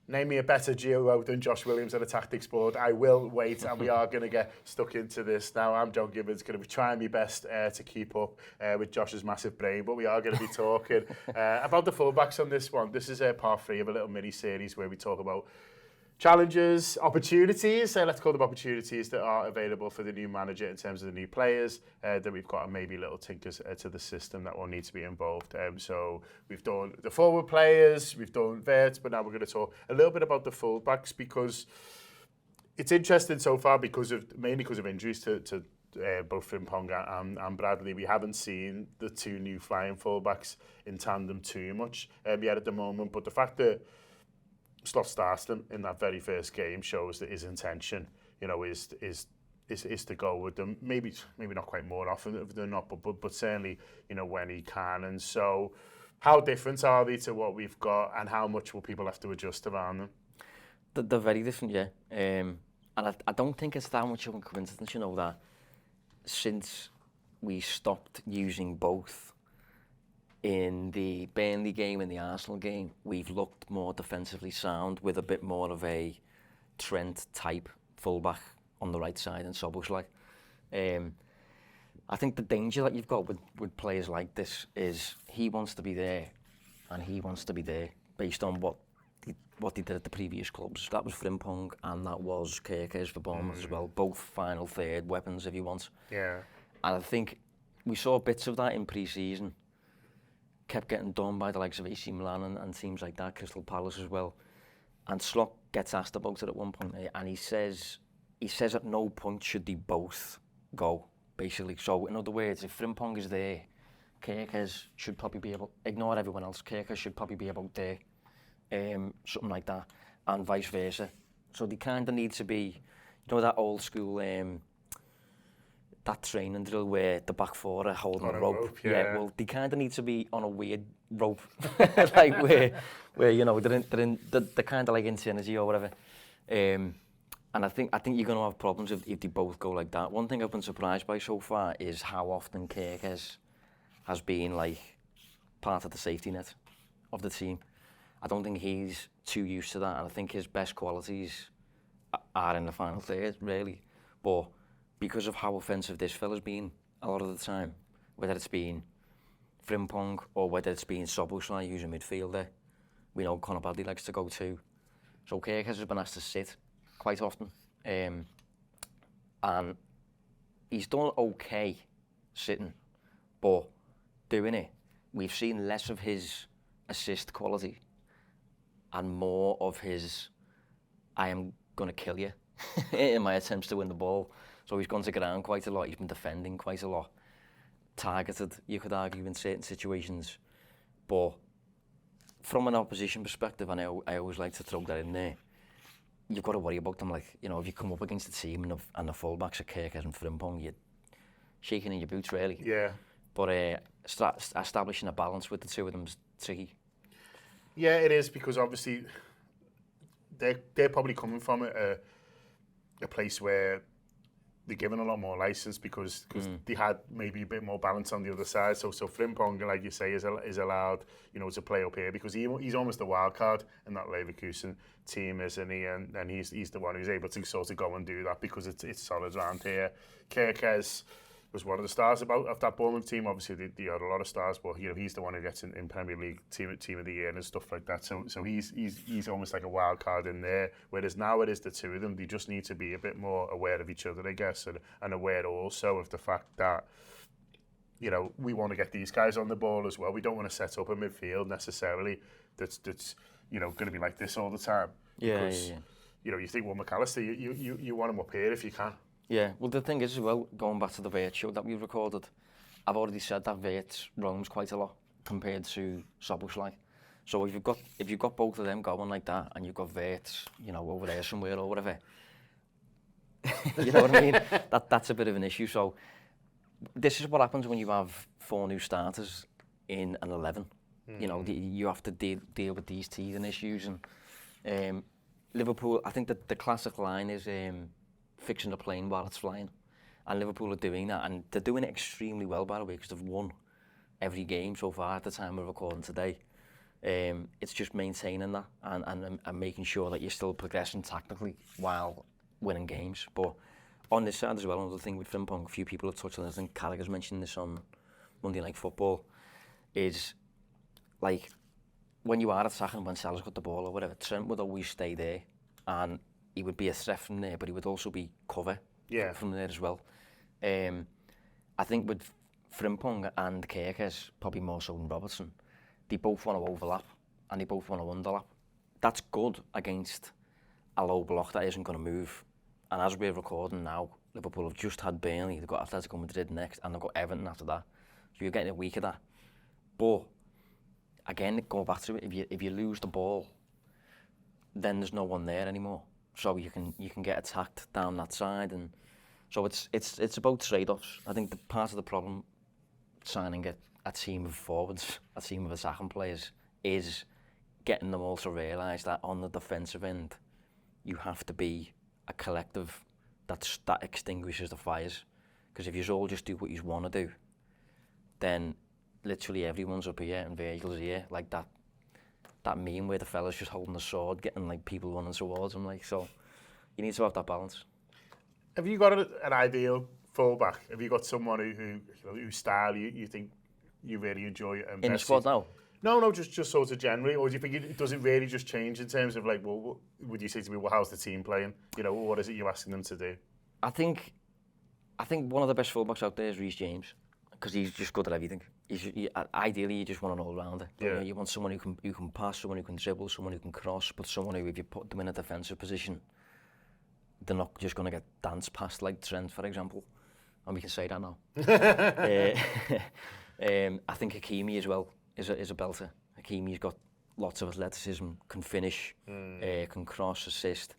name me a better duo than Josh Williams at a tactics board. I will wait, and we are going to get stuck into this now. I'm John Gibbons, going to be trying my best to keep up with Josh's massive brain, but we are going to be talking about the fullbacks on this one. This is part 3 of a little mini-series where we talk about challenges, opportunities, let's call them opportunities that are available for the new manager in terms of the new players that we've got, and maybe little tinkers to the system that will need to be involved. So we've done the forward players, we've done vets, but now we're going to talk a little bit about the fullbacks, because it's interesting so far mainly because of injuries to both Frimpong and Bradley. We haven't seen the 2 new flying fullbacks in tandem too much yet at the moment, but the fact that Slot starts them in that very first game shows that his intention, is to go with them. Maybe not quite more often than not, but certainly, when he can. And so, how different are they to what we've got, and how much will people have to adjust around them? They're very different, yeah. And I don't think it's that much of a coincidence, that since we stopped using both in the Burnley game and the Arsenal game, we've looked more defensively sound with a bit more of a Trent type fullback on the right side and Szoboszlai. I think the danger that you've got with players like this is he wants to be there and he wants to be there based on what he did at the previous clubs. That was Frimpong and that was Kerkez for Bournemouth as well. Both final third weapons if you want. Yeah. And I think we saw bits of that in pre-season. Kept getting done by the likes of AC Milan and teams like that, Crystal Palace as well. And Slot gets asked about it at one point, and he says at no point should they both go, basically. So in other words, if Frimpong is there, Kerkez should probably be able, ignore everyone else, Kerkez should probably be about there, something like that, and vice versa. So they kind of need to be, that old school, that training drill where the back 4 are holding a rope. Yeah, well, they kind of need to be on a weird rope, like where they're kind of like in synergy or whatever. And I think you're going to have problems if they both go like that. One thing I've been surprised by so far is how often Kerkez has been like part of the safety net of the team. I don't think he's too used to that, and I think his best qualities are in the final third, really. But because of how offensive this fella's been a lot of the time, whether it's been Frimpong or whether it's been Szoboszlai who's a midfielder, we know Conor Bradley likes to go too. So Kerkez has been asked to sit quite often, and he's done okay sitting, but doing it, we've seen less of his assist quality and more of his I am going to kill you in my attempts to win the ball. So he's gone to ground quite a lot, he's been defending quite a lot. Targeted, you could argue, in certain situations. But from an opposition perspective, and I always like to throw that in there, you've got to worry about them. Like, if you come up against the team and the fullbacks are Kerkez and Frimpong, you're shaking in your boots, really. Yeah. But establishing a balance with the two of them is tricky. Yeah, it is, because obviously they're probably coming from a place where they're given a lot more license because they had maybe a bit more balance on the other side. So Frimpong, like you say, is allowed, to play up here because he's almost a wild card in that Leverkusen team, isn't he? And he's the one who's able to sort of go and do that because it's solid around here. Kerkez was one of the stars of that Bournemouth team. Obviously, they had a lot of stars, but he's the one who gets in Premier League team of the year and stuff like that. So he's almost like a wild card in there. Whereas now it is the two of them. They just need to be a bit more aware of each other, I guess, and aware also of the fact that we want to get these guys on the ball as well. We don't want to set up a midfield necessarily that's going to be like this all the time. Because, you think, well, McAllister, you want him up here if you can. Yeah, well, the thing is as well, going back to the Vert show that we recorded, I've already said that Vert roams quite a lot compared to Szoboszlai. So if you've got both of them going like that, and you've got Vert, over there somewhere or whatever, you know what I mean? That's a bit of an issue. So this is what happens when you have 4 new starters in an 11. You have to deal with these teething issues. And Liverpool, I think that the classic line is fixing the plane while it's flying. And Liverpool are doing that, and they're doing it extremely well, by the way, because they've won every game so far at the time we're recording today. It's just maintaining that and making sure that you're still progressing tactically while winning games. But on this side as well, another thing with Frimpong, a few people have touched on this, I think Gallagher's mentioned this on Monday Night Football, is like when you are attacking, when Salah's got the ball or whatever, Trent would always stay there and he would be a threat from there, but he would also be cover from there as well. I think with Frimpong and Kerkez, probably more so than Robertson, they both want to overlap and they both want to underlap. That's good against a low block that isn't going to move. And as we're recording now, Liverpool have just had Burnley, they've got Atletico Madrid next, and they've got Everton after that. So you're getting a week of that. But again, going back to it, if you lose the ball, then there's no one there anymore. So you can get attacked down that side, and so it's about trade-offs. I think the part of the problem signing a team of forwards, a team of attacking players, is getting them all to realise that on the defensive end, you have to be a collective that extinguishes the fires. Because if you all just do what you want to do, then literally everyone's up here and Virgil's here, like that meme where the fella's just holding the sword, getting like people running towards him. Like, so you need to have that balance. Have you got an ideal fullback? Have you got someone whose style you think you really enjoy and in the squad now? No, just sort of generally, or do you think does it really just change in terms of like, well, would you say to me, well, how's the team playing? You know, what is it you're asking them to do? I think one of the best fullbacks out there is Reece James, because he's just good at everything. Ideally, you just want an all-rounder. Yeah. You want someone who can pass, someone who can dribble, someone who can cross, but someone who, if you put them in a defensive position, they're not just going to get danced past like Trent, for example. And we can say that now. I think Hakimi as well is a belter. Hakimi's got lots of athleticism, can finish, can cross, assist.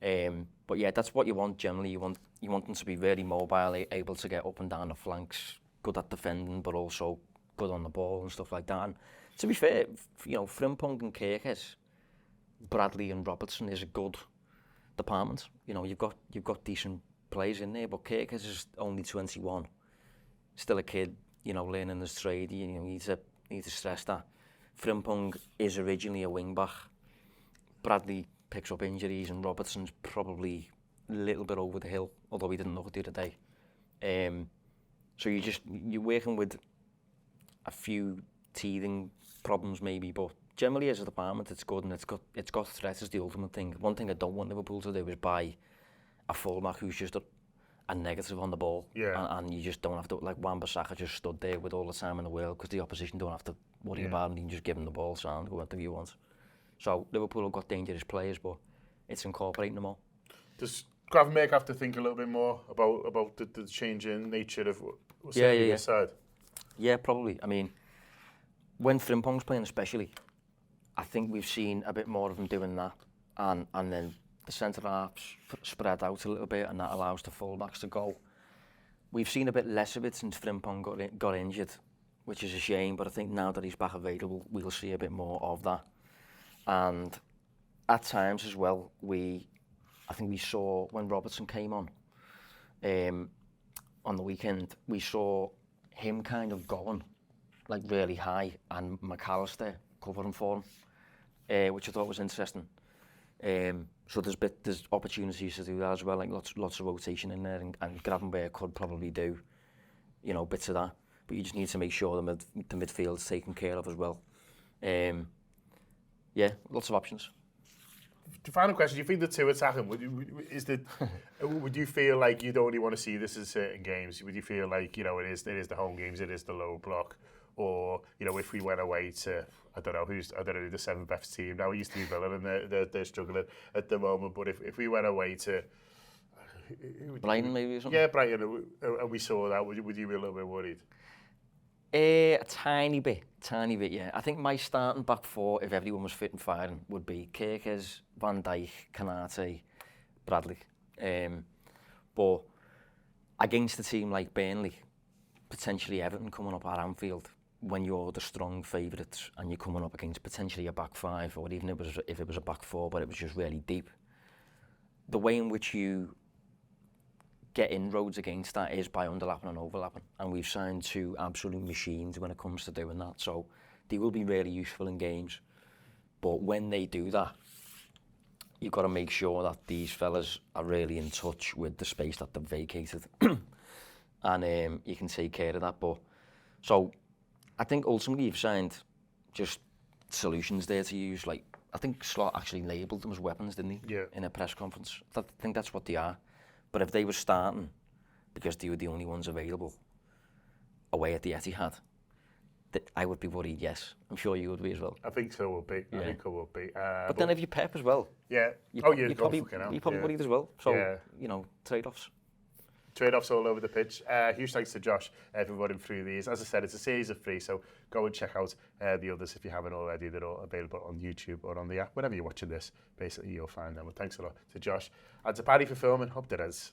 But yeah, that's what you want generally. You want them to be very mobile, able to get up and down the flanks, good at defending, but also good on the ball and stuff like that. And to be fair, you know, Frimpong and Kerkez, Bradley and Robertson is a good department. You know, you've got decent players in there, but Kerkez is only 21, still a kid. You know, learning his trade. You know, need to stress that. Frimpong is originally a wing back. Bradley picks up injuries, and Robertson's probably a little bit over the hill, although he didn't look it the other day. So you're working with a few teething problems maybe, but generally as a department it's good, and it's got threat is the ultimate thing. One thing I don't want Liverpool to do is buy a fullback who's just a negative on the ball, and you just don't have to, like Wan-Bissaka just stood there with all the time in the world because the opposition don't have to worry about him. You can just give him the ball, sound, go whatever you want. So Liverpool have got dangerous players, but it's incorporating them all. Does Gravenberch have to think a little bit more about the changing nature of what's on your side? Yeah, probably. I mean, when Frimpong's playing especially, I think we've seen a bit more of him doing that, and then the centre-halves spread out a little bit, and that allows the full-backs to go. We've seen a bit less of it since Frimpong got injured, which is a shame, but I think now that he's back available, we'll see a bit more of that. And at times as well, I think we saw when Robertson came on the weekend, we saw him kind of going like really high, and McAllister covering for him, which I thought was interesting. So there's opportunities to do that as well, like lots of rotation in there, and Gravenberch could probably do, you know, bits of that. But you just need to make sure the midfield's taken care of as well. Yeah, lots of options. The final question: do you think the two attacking would you feel like you'd only want to see this in certain games? Would you feel like, you know, it is the home games, it is the low block, or, you know, if we went away to I don't know who the 7th best team now, it used to be Villa, and they're struggling at the moment, but if we went away to Brighton maybe or something? Yeah, Brighton, and we saw that, would you be a little bit worried? A tiny bit, yeah. I think my starting back four, if everyone was fit and firing, would be Kerkez, Van Dijk, Kanate, Bradley. But against a team like Burnley, potentially Everton coming up at Anfield, when you're the strong favourites and you're coming up against potentially a back five, or even if it was a back four, but it was just really deep, the way in which you get inroads against that is by underlapping and overlapping, and we've signed two absolute machines when it comes to doing that. So they will be really useful in games. But when they do that, you've got to make sure that these fellas are really in touch with the space that they've vacated. And you can take care of that. But so I think ultimately you've signed just solutions there to use. Like, I think Slot actually labelled them as weapons, didn't he? Yeah. In a press conference. I think that's what they are. But if they were starting because they were the only ones available away at the Etihad, I would be worried, yes. I'm sure you would be as well. I think so will be. Yeah. I think it will be. But then if you Pep as well, yeah. you're probably worried as well. So, you know, trade-offs. Trade-offs all over the pitch. Huge thanks to Josh for running through these. As I said, it's a series of 3, so go and check out the others if you haven't already. They're all available on YouTube or on the app. Whenever you're watching this, basically you'll find them. But thanks a lot to Josh and to Paddy for filming. Hope there is.